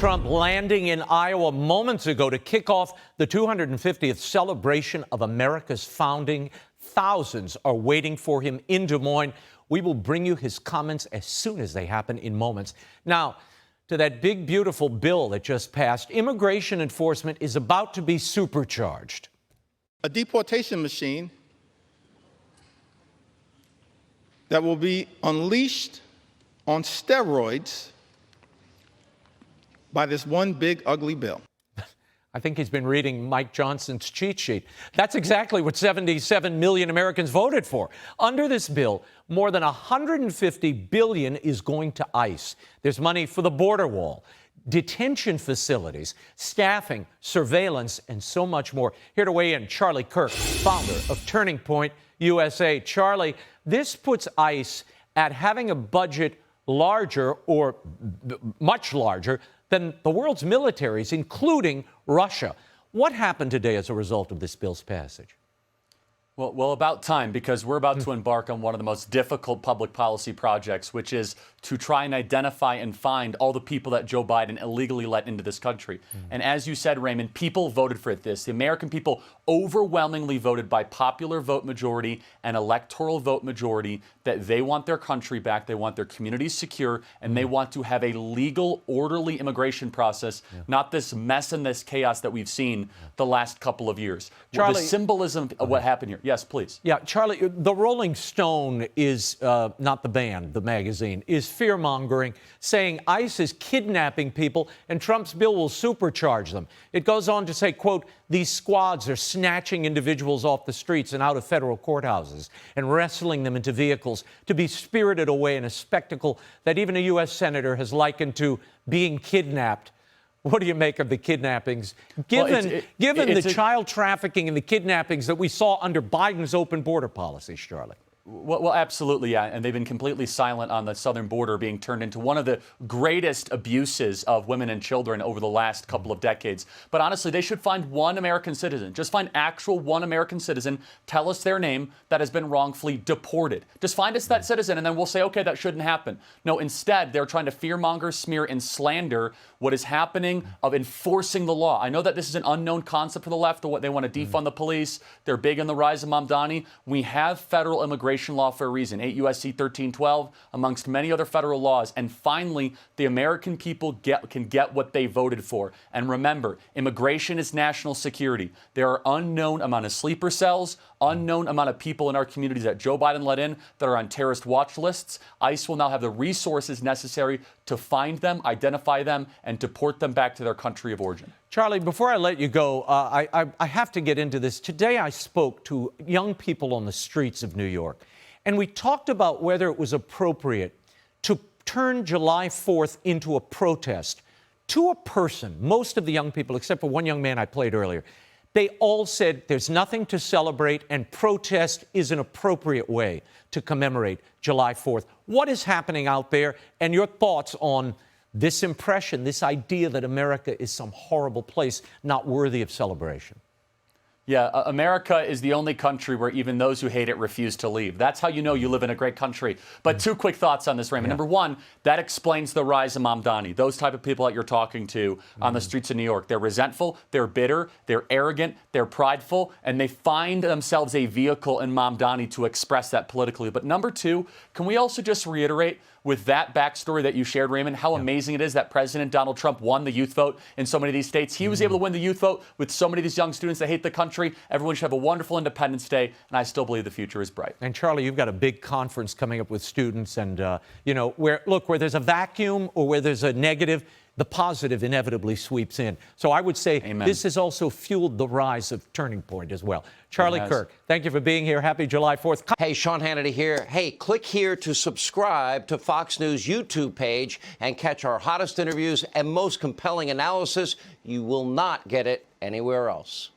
Trump landing in Iowa moments ago to kick off the 250th celebration of America's founding. Thousands are waiting for him in Des Moines. We will bring you his comments as soon as they happen in moments. Now, to that big, beautiful bill that just passed, immigration enforcement is about to be supercharged. A deportation machine that will be unleashed on steroids by this one big, ugly bill. I think he's been reading Mike Johnson's cheat sheet. That's exactly what 77 million Americans voted for. Under this bill, more than $150 billion is going to ICE. There's money for the border wall, detention facilities, staffing, surveillance, and so much more. Here to weigh in, Charlie Kirk, founder of Turning Point USA. Charlie, this puts ICE at having a budget larger or much larger than the world's militaries, including Russia. What happened today as a result of this bill's passage? Well, about time, because we're about to embark on one of the most difficult public policy projects, which is to try and identify and find all the people that Joe Biden illegally let into this country. And as you said, Raymond, people voted for this. The American people overwhelmingly voted by popular vote majority and electoral vote majority that they want their country back, they want their communities secure, and they want to have a legal, orderly immigration process, not this mess and this chaos that we've seen the last couple of years. Charlie, the symbolism of what happened here. Yes, please. Yeah, Charlie, the Rolling Stone is, not the band, the magazine, is fear-mongering, saying ICE is kidnapping people and Trump's bill will supercharge them. It goes on to say, quote, these squads are snatching individuals off the streets and out of federal courthouses and wrestling them into vehicles to be spirited away in a spectacle that even a U.S. senator has likened to being kidnapped. What do you make of the kidnappings, given the child trafficking and the kidnappings that we saw under Biden's open border policies, Charlie? Well, absolutely, yeah. And they've been completely silent on the southern border being turned into one of the greatest abuses of women and children over the last couple of decades. But honestly, they should find one American citizen. Just find actual one American citizen, tell us their name, that has been wrongfully deported. Just find us that citizen, and then we'll say, okay, that shouldn't happen. No, instead, they're trying to fearmonger, smear, and slander what is happening of enforcing the law. I know that this is an unknown concept for the left, or what they want to defund the police. They're big on the rise of Mamdani. We have federal immigration law for a reason, 8 U.S.C. 1312, amongst many other federal laws. And finally, the American people can get what they voted for. And remember, immigration is national security. There are unknown amount of sleeper cells, unknown amount of people in our communities that Joe Biden let in that are on terrorist watch lists. ICE will now have the resources necessary to find them, identify them, and deport them back to their country of origin. Charlie, before I let you go, I have to get into this. Today I spoke to young people on the streets of New York, and we talked about whether it was appropriate to turn July 4th into a protest. To a person, most of the young people, except for one young man I played earlier, they all said there's nothing to celebrate and protest is an appropriate way to commemorate July 4th. What is happening out there, and your thoughts on this impression, this idea that America is some horrible place not worthy of celebration? Yeah, America is the only country where even those who hate it refuse to leave. That's how you know you live in a great country. But two quick thoughts on this, Raymond. Number one, that explains the rise of Mamdani. Those type of people that you're talking to on the streets of New York. They're resentful, they're bitter, they're arrogant, they're prideful, and they find themselves a vehicle in Mamdani to express that politically. But number two, can we also just reiterate with that backstory that you shared, Raymond, how amazing it is that President Donald Trump won the youth vote in so many of these states. He was able to win the youth vote with so many of these young students that hate the country. Everyone should have a wonderful Independence Day, and I still believe the future is bright. And Charlie, you've got a big conference coming up with students, and where there's a vacuum or where there's a negative, the positive inevitably sweeps in. So I would say This has also fueled the rise of Turning Point as well. Charlie Kirk, thank you for being here. Happy July 4th. Hey, Sean Hannity here. Hey, click here to subscribe to Fox News YouTube page and catch our hottest interviews and most compelling analysis. You will not get it anywhere else.